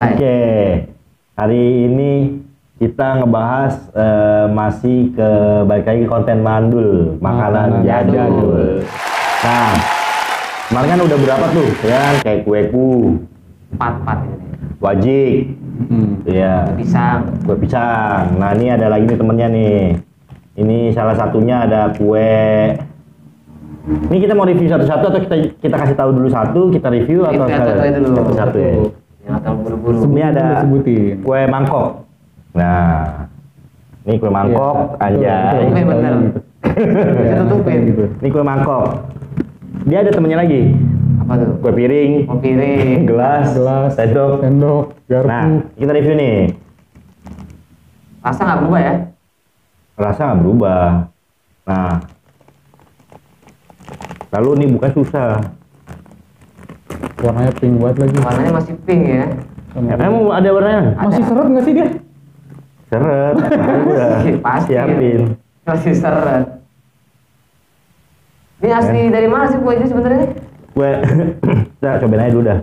Oke, hari ini kita ngebahas masih balik lagi konten mandul, makanan jadul. Nah, kemarin kan udah berapa tuh, ya kan? Kayak kueku, Empat ini. wajik, ya, kue pisang. Nah, ini ada lagi nih temennya nih. Ini salah satunya ada kue. Ini kita mau review satu-satu atau kita kasih tahu dulu satu, kita review atau satu-satu ya? Yang tahu buru-buru. Ini ada kue mangkok. Nah, ini kue mangkok, anjay. Tutupin bener. Bisa tutupin. Ini kue mangkok. Dia ada temennya lagi. Apa tuh? Kue piring, gelas, sendok, garpu. Nah, kita review nih. Rasa nggak berubah ya? Rasa nggak berubah. Nah, lalu ini bukan susah. Warnanya pink banget lagi. Warnanya masih pink ya. Emang ada warnanya? Masih seret nggak sih dia? Seret. Udah Pasti. siapin. Masih seret. Ini asli dari mana sih kue ini sebenarnya? Kue, kita cobain aja dulu dah.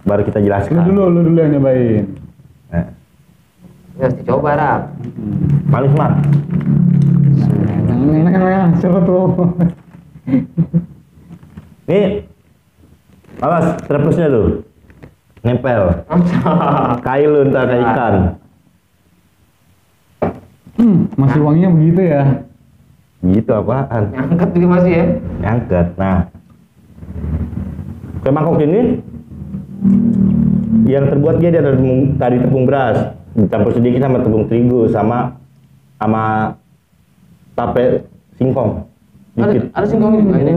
Baru kita jelaskan. Lu dulu yang nyobain. Nah, Ini harus dicoba, Rap. paling smart. Seret tuh. Nih, awas, terpusnya tuh. Nempel. Kail lu ntar kayak ikan. Masih wanginya begitu ya. Gitu apaan? Nyangkut juga masih ya? Nyangket. Nah, kue mangkok ini yang terbuat dia dari tepung beras, dicampur sedikit sama tepung terigu sama tape singkong. Dikit. Ada singkongnya juga ini.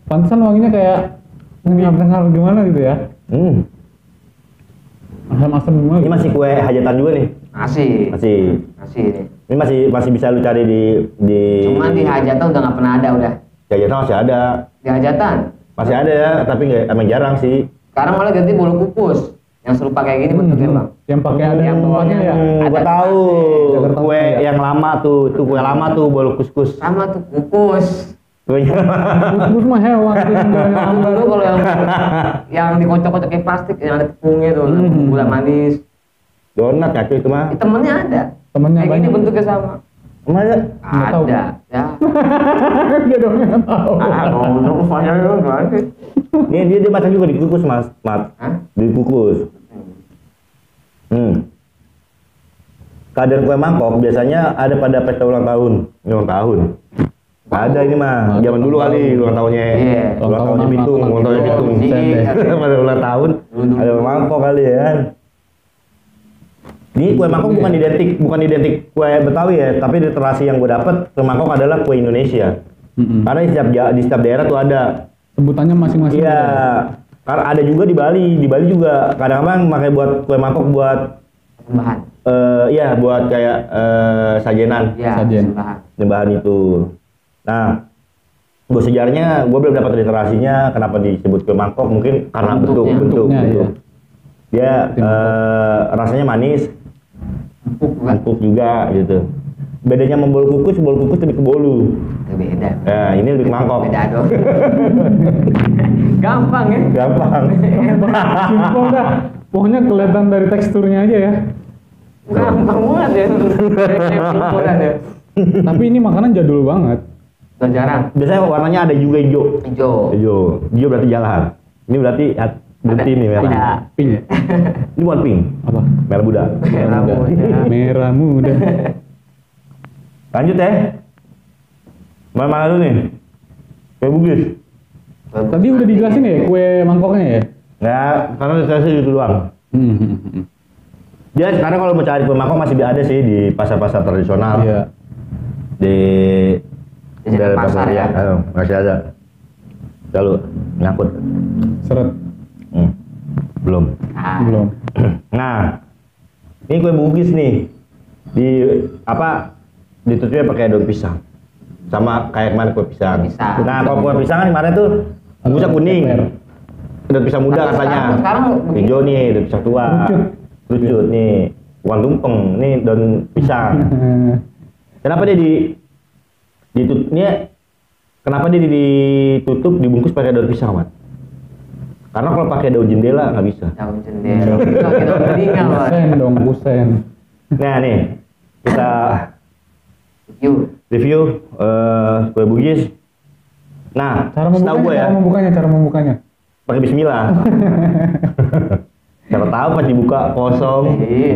Pantesan wanginya kayak dengar gimana gitu ya. Asam-asam gimana? Ini masih kue hajatan juga nih. Masih ini. Ini masih bisa lu cari di. Cuman di hajatan udah nggak pernah ada udah. Di hajatan masih ada. Di hajatan. Masih ada ya, tapi emang jarang sih. Sekarang malah ganti bolu kukus yang serupa kayak gini bentuknya, Bang. Yang pakai ada Yang bawahnya ya. Gua tahu. Jakarta Kue ya. yang lama tuh kue lama tuh bolu kuskus. Sama tuh kukus. Kuenya. Kuskus mah hewan tuh Yang dulu kalau yang dikocok-kocok kayak plastik yang ada tepungnya tuh, gula manis. Donat ya itu mah. Temennya ada. Temennya Kayak gini banyak. bentuknya sama. Emang ada? Nggak tahu. Ada. Ya. Dia dong yang tahu. Ngomong banyak dong gimana? Dia masak juga dikukus mas, Mat. Hah? Dikukus. Kadar kue mangkok biasanya ada pada pesta ulang tahun. Ini ulang tahun. Ada ini mah, zaman dulu kali ulang tahunnya. Iya. Ulang tahunnya Bitung, ulang tahunnya Bitung. Pada ulang tahun ada mangkok kali ya kan. Ini kue mangkok bukan identik kue Betawi ya, tapi literasi yang gue dapet kue mangkok adalah kue Indonesia. Karena di setiap daerah tuh ada. Sebutannya masing-masing. Iya. Karena ada juga di Bali juga kadang-kadang pakai buat kue mangkok buat Bahan. iya buat kayak sajenan. Ya, Sajen. bahan. Itu. Nah, gue sejarahnya gue belum dapat literasinya kenapa disebut kue mangkok, mungkin karena bentuk. Bentuknya, iya. Dia rasanya manis, empuk juga gitu. Bedanya sama bolu kukus lebih ke bolu. Itu beda. Nah, ini lebih ke mangkok. Beda dong. Gampang ya. Gampang. Simpel dah. Pokoknya kelihatan dari teksturnya aja ya. Gampang banget ya. Ukuran ya. Tapi ini makanan jadul banget. Udah jarang. Biasanya warnanya ada juga hijau. Hijau berarti jalan. Ini berarti berhenti nih merah. Ada. Pink. Ini bukan pink. Apa? Merah muda. Merah muda. Merah muda. Lanjut ya. Mana dulu nih? Kue Bugis. Tadi udah dijelasin ya kue mangkoknya ya? Nggak, karena literasi itu doang. Dia sekarang kalau mau cari kue mangkok masih ada sih di pasar-pasar tradisional. Iya. Di Di pasar ya. Masih ada. Lalu nyangkut. Seret. Belum. Belum. Nah, ini kue Bugis nih. Ditutupnya pakai daun pisang. Sama kayak kemarin kue pisang. Nah, kalau kue pisang kan kemarin tuh bungkusnya kuning. Daun pisang muda Tapi katanya. sekarang Hijau nih, daun pisang tua. Lucut nih. Bukan tumpeng, ini daun pisang. Kenapa dia ditutup dibungkus pakai daun pisang, Mat? Karena kalau pakai daun jendela nggak bisa. Daun jendela. Itu pakai daun telinga, Pak. Kusen dong, kusen. Nah nih, kita Yuk. review kue Bugis. Nah, Cara setahu gue ya, cara membukanya. pakai bismillah. Siapa tahu pas dibuka kosong,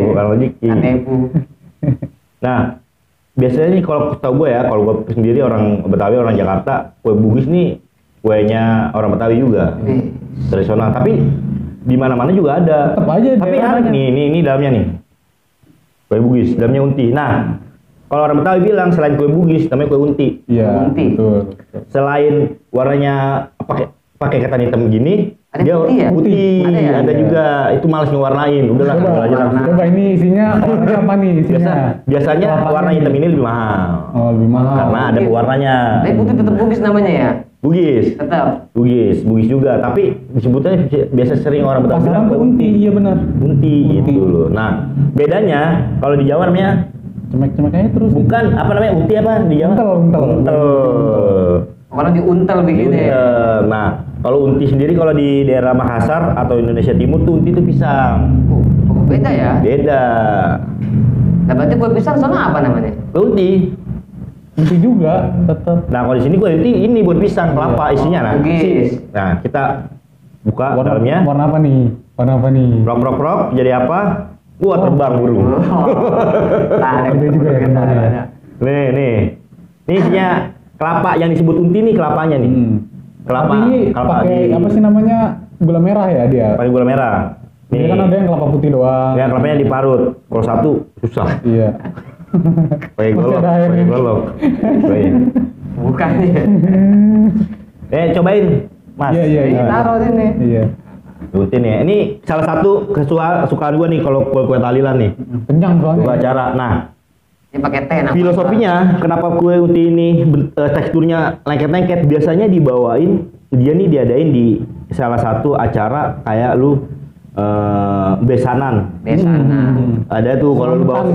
bukan rezeki. Katepu. Nah, biasanya nih kalau setahu gue ya, kalau gue sendiri orang Betawi, orang Jakarta, kue Bugis nih kuenya orang Betawi juga, tradisional. Tapi di mana-mana juga ada. Tetep aja Tapi daerahnya. ini dalamnya nih, kue Bugis, dalamnya unti. Nah, kalau orang Betawi bilang selain kue Bugis, namanya kue unti. Iya, Unti. betul. Selain warnanya pakai ketan hitam gini, Ada dia putih ya? putih. Ada ya? Ada juga. Itu malas ngewarnain. Udahlah, Coba, belajar langsung. coba ini isinya warnanya apa nih isinya? Biasanya Kelapanya warna nih. hitam ini lebih mahal. Oh, lebih mahal. Karena ada Bugis. pewarnanya. Tapi putih tetap Bugis namanya ya? Bugis. Tetap. Bugis juga. Tapi disebutnya biasa sering orang Betawi bilang Pasaran kue tuh unti, iya benar. Unti gitu loh. Nah, bedanya kalau di Jawa namanya Cemek-cemek aja terus. bukan apa namanya unti apa di Jawa? Untel. Orang diuntel begini ya. Iya. Nah, kalau unti sendiri kalau di daerah Makassar atau Indonesia Timur tuh unti itu pisang. Oh, beda ya? Beda. Nah, berarti kue pisang sana apa namanya? Kue unti. Unti juga tetap. Nah, kalau di sini kue unti ini buat pisang kelapa isinya nah. Bugis. Nah, kita buka dalamnya. Warna apa nih? Warna apa nih? Prok jadi apa? Wah, terbang burung. Nah, Ada juga ya kemarin. Nih. Ini isinya kelapa yang disebut unti nih kelapanya nih. Kelapa. Tapi ini Kelapa pakai di- apa sih namanya? Gula merah ya dia. Pakai gula merah. Ini kan ada yang kelapa putih doang. Ya, kelapanya diparut. Kalau satu susah. Iya. Pakai Masih golok. ada airnya. Pakai golok. Baik. bukannya. Cobain, Mas. Iya. Ini taruh sini. Iya. Rutin ya. Ini salah satu kesukaan gue nih kalau kue tahlilan nih. Kenyang soalnya. Kue acara. Nah, Ini pakai teh. nah. filosofinya kenapa kue unti ini teksturnya lengket-lengket? Biasanya dibawain dia nih diadain di salah satu acara kayak lu besanan. Besanan. Ada tuh kalau lu bawa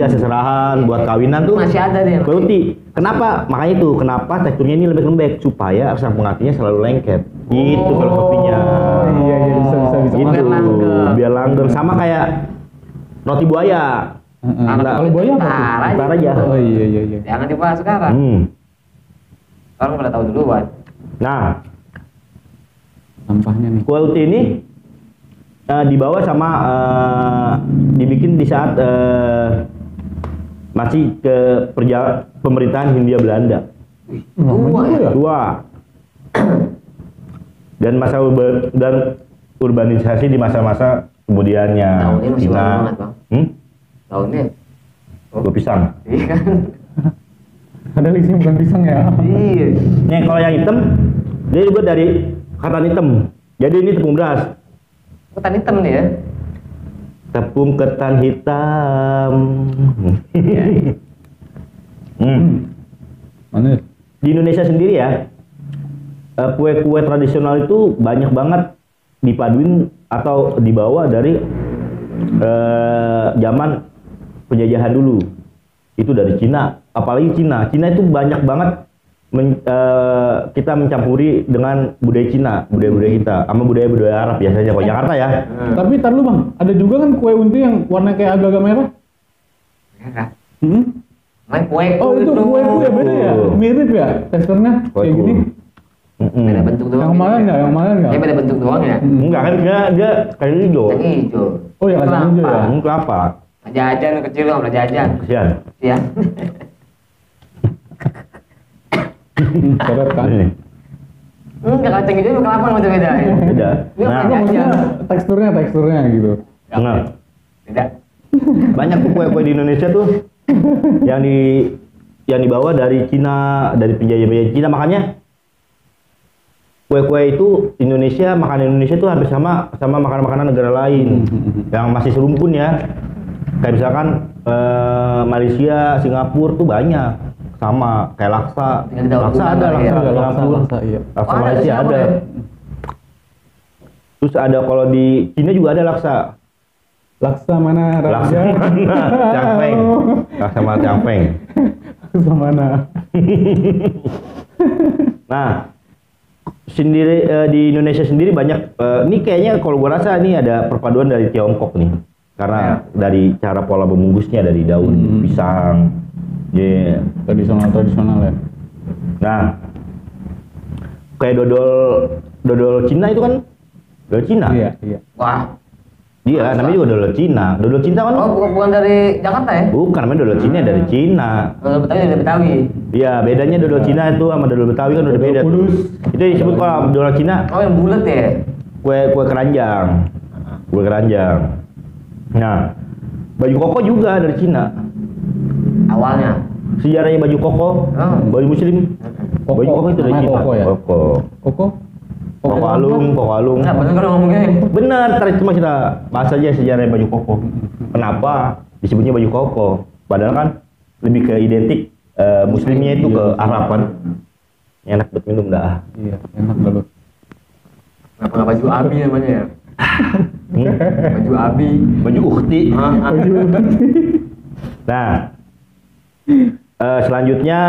seserahan buat kawinan tuh Masih ada deh. kue unti. Kenapa? Makanya itu kenapa teksturnya ini lembek-lembek supaya sang pengantinnya selalu lengket. Itu filosofinya. Iya bisa. Gitu, Biar langgeng. biar langgeng sama kayak roti buaya. Nah, kalau boya apa tuh? Ntar aja. Oh iya. Jangan dibahas sekarang. Orang pada tahu duluan. Nah, Sampahnya nih. kue uti ini dibawa sama dibikin di saat masih ke pemerintahan Hindia Belanda. Tua ya? Dua. Dan urbanisasi di masa-masa kemudiannya. Tahunnya masih baru banget, Bang. Tahunnya. Kue pisang. Iya kan? Ada isinya bukan pisang ya? Iya. Nih kalau yang hitam dia juga dari ketan hitam. Jadi ini tepung beras. Ketan hitam nih ya. Tepung ketan hitam. Manis. Di Indonesia sendiri ya, kue-kue tradisional itu banyak banget dipaduin atau dibawa dari zaman penjajahan dulu. Itu dari Cina, apalagi Cina. Cina itu banyak banget kita mencampuri dengan budaya Cina, budaya-budaya kita, sama budaya-budaya Arab biasanya. Kalau Jakarta ya, Tapi tar lu bang, ada juga kan kue unti yang warna kayak agak-agak merah? Merah. Hmm? Main kue Oh itu kue beda ya? Mirip ya teksturnya kayak gini? Beda bentuk doang. Yang kemarin nggak? Yang kemarin nggak? Ya beda bentuk doang ya. enggak kan dia kayak hijau. Yang hijau. Oh ya kacang hijau ya? Kelapa. Jajan kecil nggak pernah jajan. Kasihan. Ya. Seret kan? Ini. Enggak kacang hijau sama kelapa nggak beda ya. Beda. Dia Nah, pernah Maksudnya jajan. teksturnya gitu. nah, Beda. banyak tuh kue-kue di Indonesia tuh yang dibawa dari Cina, dari penjajah Cina. Makanya kue-kue itu Indonesia, makanan Indonesia itu hampir sama makanan-makanan negara lain yang masih serumpun ya. Kayak misalkan Malaysia, Singapura tuh banyak sama kayak laksa. Tinggal di daun Laksa bunga ada, kali ya. laksa Laksa, Singapura, laksa, iya. laksa Oh, ada di Malaysia Singapura ada. ya? Terus ada kalau di Cina juga ada laksa. Laksa mana Laksa raja? mana? Cangpeng. Laksa mana cangpeng. Laksa mana? Nah, sendiri di Indonesia sendiri banyak ini kayaknya kalau gua rasa ini ada perpaduan dari Tiongkok nih. Karena dari cara pola membungkusnya dari daun pisang. Yeah. Tradisional ya. Nah, kayak dodol Cina itu kan dodol Cina. Iya. Wah. Dia namanya juga dodol Cina. Dodol Cina kan? Oh, bukan dari Jakarta ya? Bukan, namanya dodol Cina dari Cina. Dodol Betawi dari Betawi. Iya, bedanya dodol Cina itu sama dodol Betawi kan udah Dodol beda. Kudus. Itu disebut kalau dodol Cina Oh, yang bulat ya? kue keranjang. Kue keranjang. Nah, baju koko juga dari Cina. Awalnya. Sejarahnya baju koko, baju muslim. Baju koko itu dari Namanya Cina. koko ya? Koko. Koko alung. Enggak bener kan ngomongnya. Benar, tadi cuma kita bahas aja sejarah baju koko. Kenapa disebutnya baju koko? Padahal kan lebih ke identik muslimnya itu ke Arab kan. Enak buat minum dah. Iya, enak banget. Kenapa nggak baju abi namanya ya? Baju abi. Baju ukhti. Baju Nah, selanjutnya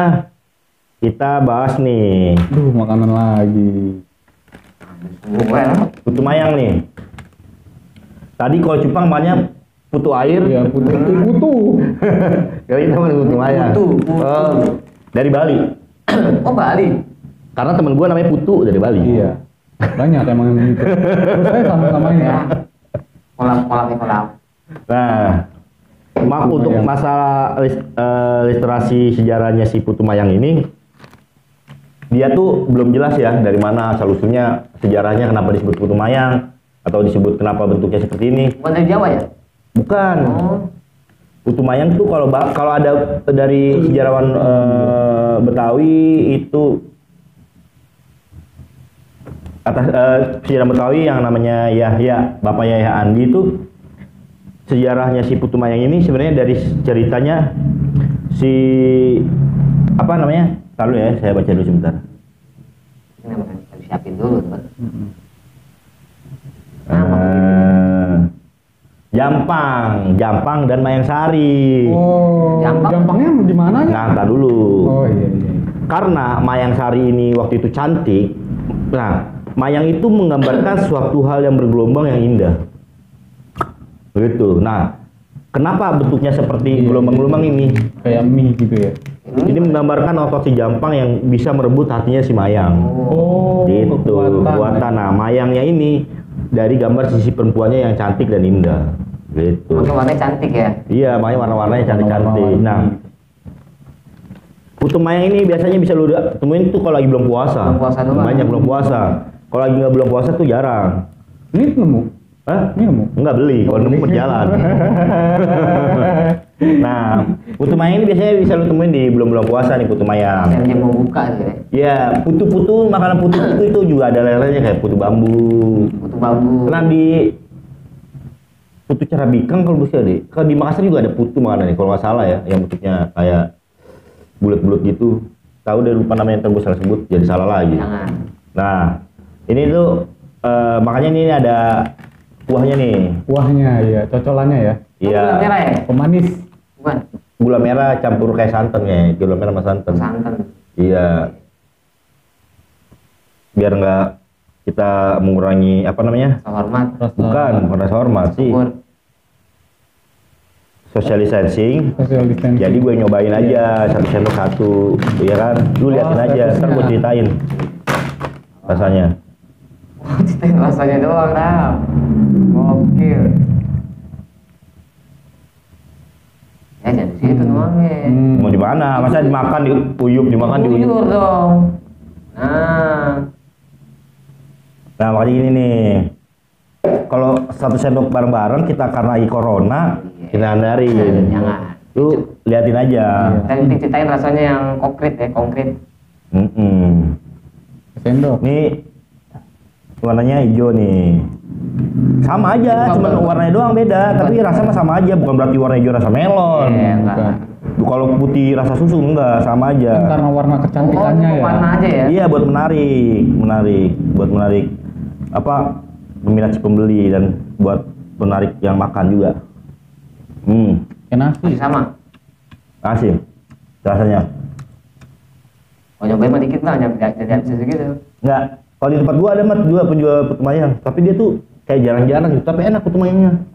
kita bahas nih Duh, makanan lagi. putu mayang nih. Tadi kalau Jepang namanya putu air. Iya, putu. Kali ini namanya putu mayang. Putu. Dari Bali. Oh, Bali. Karena temen gue namanya Putu dari Bali. Iya. Banyak emang yang gitu. Terus saya sama-samain ya. Kolak. Nah, untuk masalah literasi sejarahnya si putu mayang ini, dia tuh belum jelas ya dari mana asal usulnya, sejarahnya kenapa disebut putu mayang atau disebut kenapa bentuknya seperti ini. Bukan dari Jawa ya? Bukan. Oh. Putu mayang tuh kalau ada dari sejarawan Betawi itu atas sejarah Betawi yang namanya Yahya, Bapak Yahya Andi itu sejarahnya si putu mayang ini sebenarnya dari ceritanya si apa namanya? Tahu ya, saya baca dulu sebentar. Ini namanya siapin dulu, Bang. Jampang dan Mayang Sari. Oh, Jampangnya di mana? Nah, entar dulu. Oh iya. Karena Mayang Sari ini waktu itu cantik. Nah, mayang itu menggambarkan suatu hal yang bergelombang yang indah. Begitu. Nah, kenapa bentuknya seperti gelombang-gelombang ini? Kayak mie gitu ya. Ini menggambarkan otot si Jampang yang bisa merebut hatinya si Mayang. Oh, Gitu. kekuatan. Nah, mayangnya ini dari gambar sisi perempuannya yang cantik dan indah. Gitu. Makanya warnanya cantik ya? Iya, makanya warna-warnanya cantik-cantik. Warna-warni. Nah, putu mayang ini biasanya bisa lu temuin tuh kalau lagi belum puasa. Belum puasa doang. Banyak belum puasa. Kalau lagi nggak belum puasa tuh jarang. Ini nemu. Hah? Ini nemu. Enggak beli, kalau nemu berjalan. Nah, putu mayang ini biasanya bisa lu temuin di belum puasa nih putu mayang. Yang mau buka gitu ya? Ya, putu-putu, makanan putu-putu itu juga ada lelenya kayak putu bambu. Putu bambu. Karena di putu carabikang kalau bisa deh. Kalau di Makassar juga ada putu makanan nih, kalau nggak salah ya, yang bentuknya kayak bulat-bulat gitu. Tahu deh lupa namanya yang gue salah sebut, jadi salah lagi. Jangan. Nah, ini tuh makanya ini ada kuahnya nih. Kuahnya ya, cocolannya ya. Iya. Gula merah ya? Pemanis. Bukan. Gula merah campur kayak santan ya, gula merah sama santan. Santan. Iya. Biar nggak kita mengurangi apa namanya? Rasa hormat. Bukan rasa hormat sih. Syukur. Social distancing. Social distancing. Jadi gue nyobain aja satu sendok satu, ya kan? Lu liatin aja, ntar gue ceritain rasanya. Oh, ceritain rasanya doang, Ram. Gokil. Ya jangan di situ doangnya. Mau di mana? Masa dimakan diuyup, dimakan diuyup. Buyur dong. Nah, makanya gini nih. Kalau satu sendok bareng-bareng kita karena lagi corona, kita hindarin. Jangan. Lu liatin aja. Dan ceritain rasanya yang konkret ya, konkret. Sendok. Nih warnanya hijau nih. Sama aja, cuma warnanya doang beda, tapi rasa mah sama aja, bukan berarti warna hijau rasa melon. Iya, enggak. Kalau putih rasa susu enggak, sama aja. Kan karena warna kecantikannya ya. Warna aja ya. Iya, buat buat menarik apa peminat si pembeli dan buat menarik yang makan juga. Kayak nasi. Masih sama. Asin rasanya. Oh, nyobain mah dikit lah, jangan segitu. Enggak, Kalau di tempat gua ada mat juga penjual putu mayang, tapi dia tuh kayak jarang-jarang gitu, tapi enak putu mayangnya.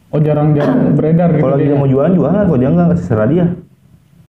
Oh jarang-jarang beredar gitu Kalau dia dia. mau jualan, kalau dia enggak terserah dia.